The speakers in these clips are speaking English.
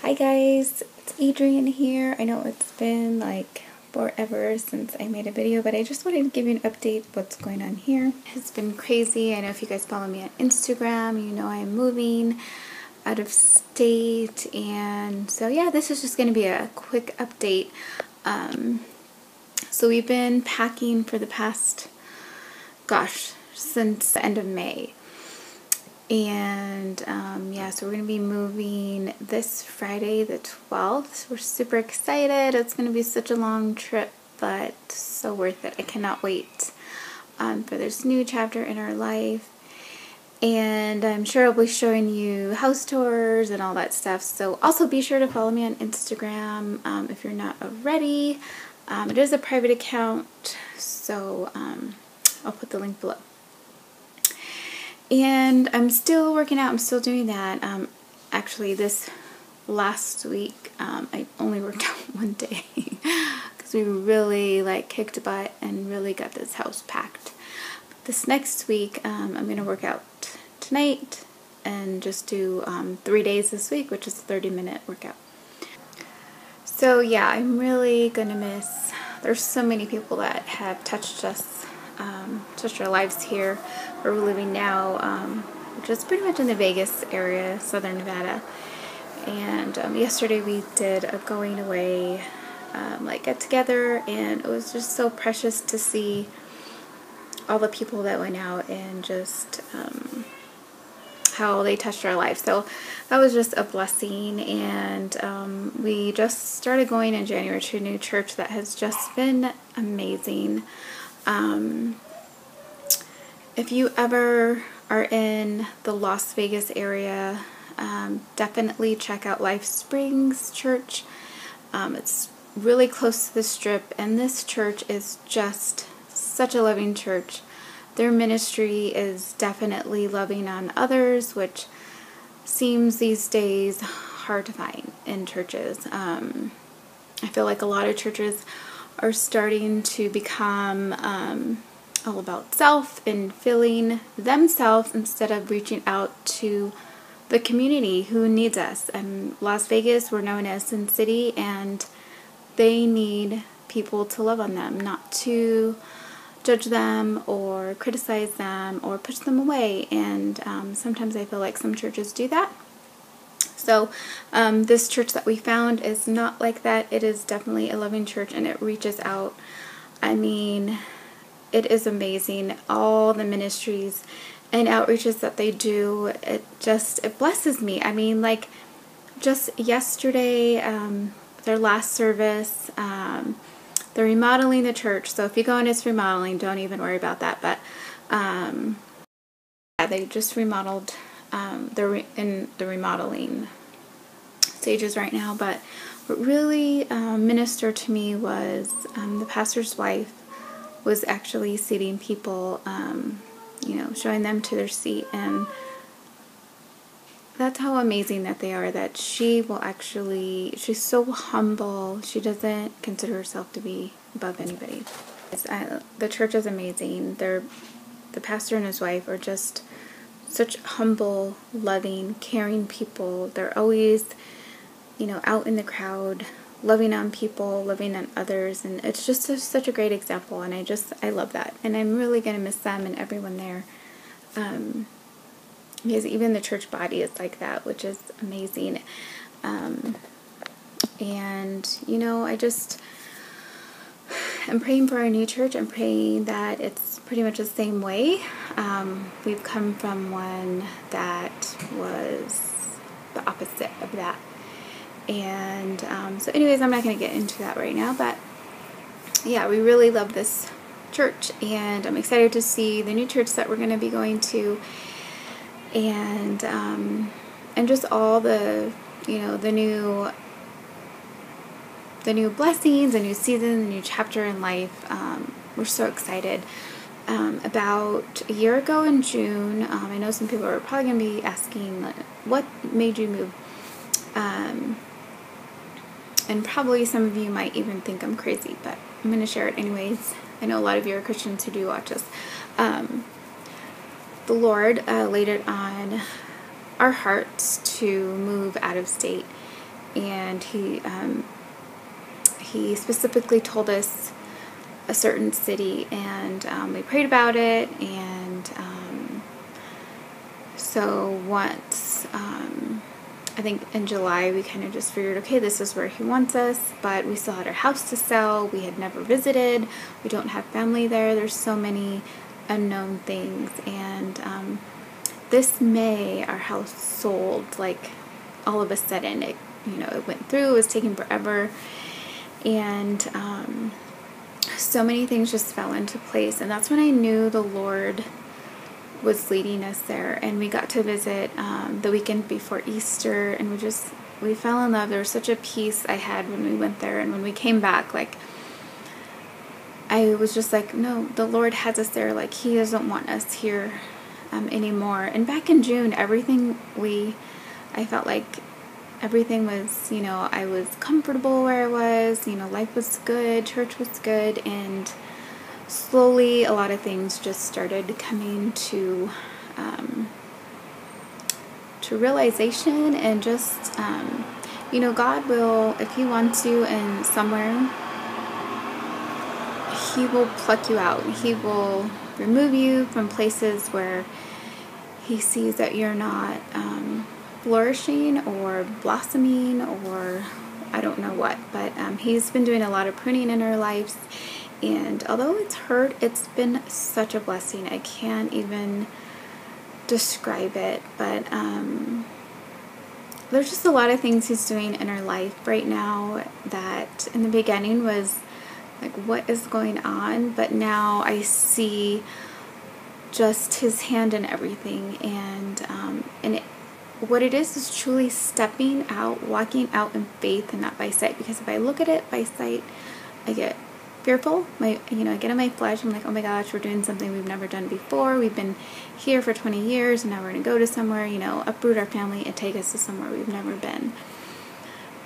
Hi guys, it's Adrienne here. I know it's been like forever since I made a video, but I just wanted to give you an update of what's going on here. It's been crazy. I know if you guys follow me on Instagram, you know I'm moving out of state, and so yeah, this is just going to be a quick update. So we've been packing for the past, since the end of May. And yeah, so we're going to be moving this Friday the 12th. We're super excited. It's going to be such a long trip, but so worth it. I cannot wait for this new chapter in our life. And I'm sure I'll be showing you house tours and all that stuff. So also be sure to follow me on Instagram if you're not already. It is a private account, so I'll put the link below. And I'm still working out. I'm still doing that. Actually, this last week, I only worked out one day because we really kicked butt and really got this house packed. This next week, I'm going to work out tonight and just do 3 days this week, which is a 30-minute workout. So yeah, I'm really going to miss. There's so many people that have touched us. Touched our lives here where we're living now, which is pretty much in the Vegas area, Southern Nevada. And yesterday we did a going away get together, and it was just so precious to see all the people that went out and just how they touched our lives. So that was just a blessing. And we just started going in January to a new church that has just been amazing. If you ever are in the Las Vegas area, definitely check out Life Springs Church. It's really close to the Strip, and this church is just such a loving church. Their ministry is definitely loving on others, which seems these days hard to find in churches. I feel like a lot of churches are starting to become all about self and filling themselves instead of reaching out to the community who needs us. And Las Vegas, we're known as Sin City, and they need people to love on them, not to judge them or criticize them or push them away. And sometimes I feel like some churches do that. So this church that we found is not like that. It is definitely a loving church, and it reaches out. I mean, it is amazing. All the ministries and outreaches that they do, it blesses me. I mean, just yesterday, their last service, they're remodeling the church. So if you go and it's remodeling, don't even worry about that. But yeah, they just remodeled. They're in the remodeling stages right now. But what really ministered to me was the pastor's wife was actually seating people, showing them to their seat. And that's how amazing that they are, that she will actually, she's so humble. She doesn't consider herself to be above anybody. The church is amazing. The pastor and his wife are just such humble, loving, caring people. They're always, out in the crowd, loving on people, loving on others, and it's just such a great example, and I love that. And I'm really going to miss them and everyone there, because even the church body is like that, which is amazing. And I'm praying for our new church. I'm praying that it's pretty much the same way. We've come from one that was the opposite of that. And so anyways, I'm not going to get into that right now, but yeah, we really love this church, and I'm excited to see the new church that we're going to be going to, and just all the, the new blessings, a new season, a new chapter in life. We're so excited. About a year ago in June, I know some people are probably going to be asking, what made you move? And probably some of you might even think I'm crazy, but I'm going to share it anyways. I know a lot of you are Christians who do watch this. The Lord laid it on our hearts to move out of state. and he specifically told us a certain city, and we prayed about it, and so once I think in July we kind of just figured, okay, this is where he wants us, but we still had our house to sell. We had never visited. We don't have family there. There's so many unknown things, and this May our house sold, like all of a sudden. It went through. It was taking forever, and so many things just fell into place, and that's when I knew the Lord was leading us there. And we got to visit the weekend before Easter, and we fell in love. There was such a peace I had when we went there, and when we came back, like, I was just like, no, the Lord has us there. Like, he doesn't want us here anymore. And back in June, I felt like everything was, I was comfortable where I was, life was good, church was good, and slowly a lot of things just started coming to realization, and just, God will, if he wants you in somewhere, he will pluck you out. He will remove you from places where he sees that you're not flourishing or blossoming, or I don't know what, but he's been doing a lot of pruning in our lives, and although it's hurt, it's been such a blessing. I can't even describe it, but there's just a lot of things he's doing in our life right now that in the beginning was like, what is going on? But now I see just his hand in everything, and what it is truly stepping out, walking out in faith and not by sight. Because if I look at it by sight, I get fearful. I get in my flesh. I'm like, oh my gosh, we're doing something we've never done before. We've been here for 20 years, and now we're going to go to somewhere, uproot our family and take us to somewhere we've never been.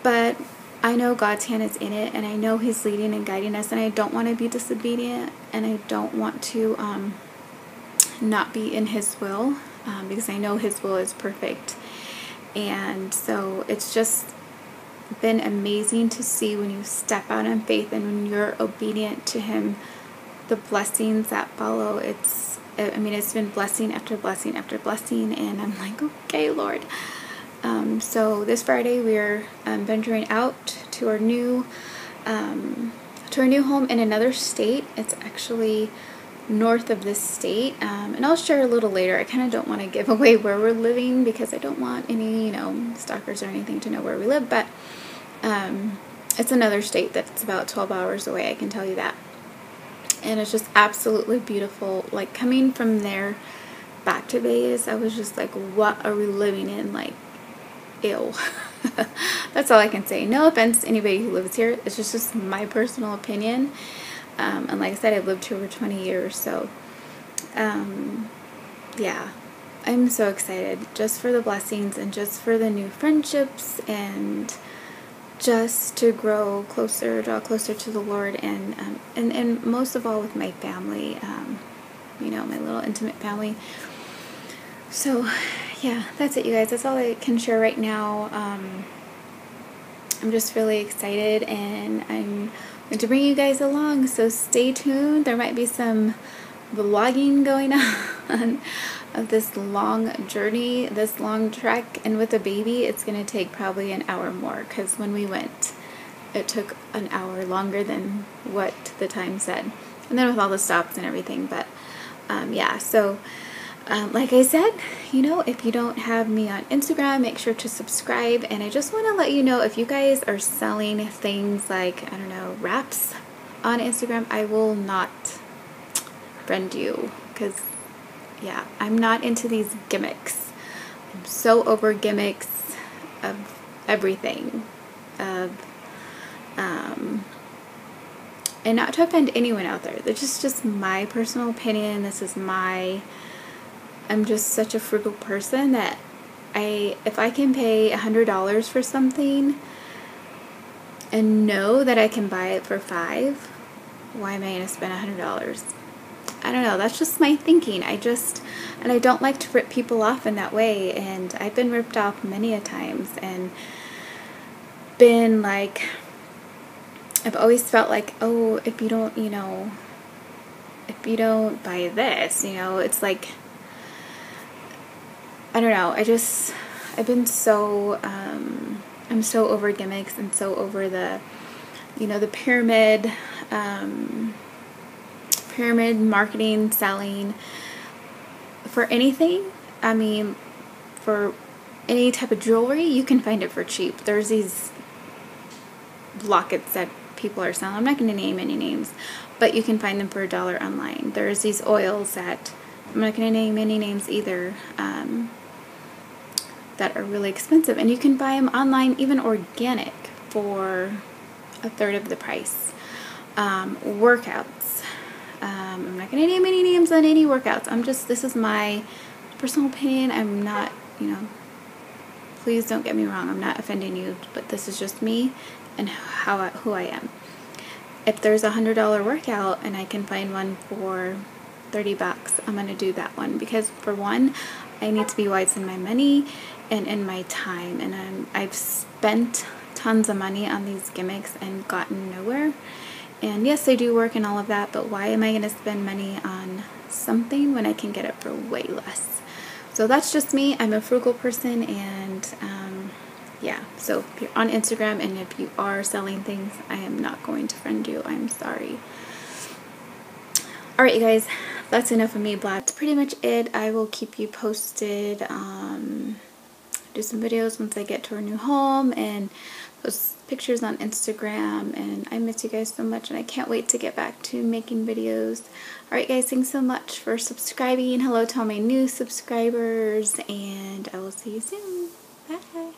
But I know God's hand is in it, and I know he's leading and guiding us, and I don't want to be disobedient, and I don't want to not be in his will, because I know his will is perfect. And so it's just been amazing to see when you step out in faith and when you're obedient to him, the blessings that follow. It's been blessing after blessing after blessing, and I'm like, okay, Lord. So this Friday we're venturing out to our new home in another state. It's actually north of this state, and I'll share a little later. I kind of don't want to give away where we're living because I don't want any stalkers or anything to know where we live, but it's another state that's about 12 hours away, I can tell you that. And it's just absolutely beautiful. Like, coming from there back to Vegas, I was just like, what are we living in? Like, ew. That's all I can say. No offense to anybody who lives here. It's just my personal opinion. And like I said, I've lived here for 20 years. So, yeah, I'm so excited just for the blessings and just for the new friendships, and just to draw closer to the Lord, and most of all with my family, my little intimate family. So, yeah, that's it, you guys. That's all I can share right now. I'm just really excited, and I'm going to bring you guys along, so stay tuned. There might be some vlogging going on of this long journey, this long trek, and with a baby, it's going to take probably an hour more, because when we went, it took an hour longer than what the time said, and then with all the stops and everything. But yeah, so like I said, if you don't have me on Instagram, make sure to subscribe. And I just want to let you know, if you guys are selling things like, I don't know, wraps on Instagram, I will not friend you, because yeah, I'm not into these gimmicks. I'm so over gimmicks of everything, and not to offend anyone out there. This is just my personal opinion. I'm just such a frugal person that if I can pay $100 for something and know that I can buy it for $5, why am I going to spend $100? I don't know. That's just my thinking. And I don't like to rip people off in that way. And I've been ripped off many a times. And been like, I've always felt like, oh, if you don't, you know, if you don't buy this, you know, it's like, I don't know, I've been so, I'm so over gimmicks and so over the, you know, the pyramid marketing, selling for anything. I mean, for any type of jewelry, you can find it for cheap. There's these lockets that people are selling. I'm not going to name any names, but you can find them for $1 online. There's these oils that, I'm not going to name any names either, that are really expensive, and you can buy them online, even organic, for 1/3 of the price. Workouts. I'm not going to name any names on any workouts. This is my personal opinion. I'm not, you know, please don't get me wrong. I'm not offending you, but this is just me and who I am. If there's a $100 workout and I can find one for $30, I'm going to do that one, because for one, I need to be wise in my money and in my time, and I've spent tons of money on these gimmicks and gotten nowhere. And yes, they do work and all of that, but why am I going to spend money on something when I can get it for way less? So that's just me. I'm a frugal person, and yeah, so if you're on Instagram and if you are selling things, I am not going to friend you. I'm sorry. Alright, you guys, that's enough of me blab. That's pretty much it. I will keep you posted. Do some videos once I get to our new home, and post pictures on Instagram, and I miss you guys so much, and I can't wait to get back to making videos. Alright guys, thanks so much for subscribing. Hello to all my new subscribers, and I will see you soon. Bye.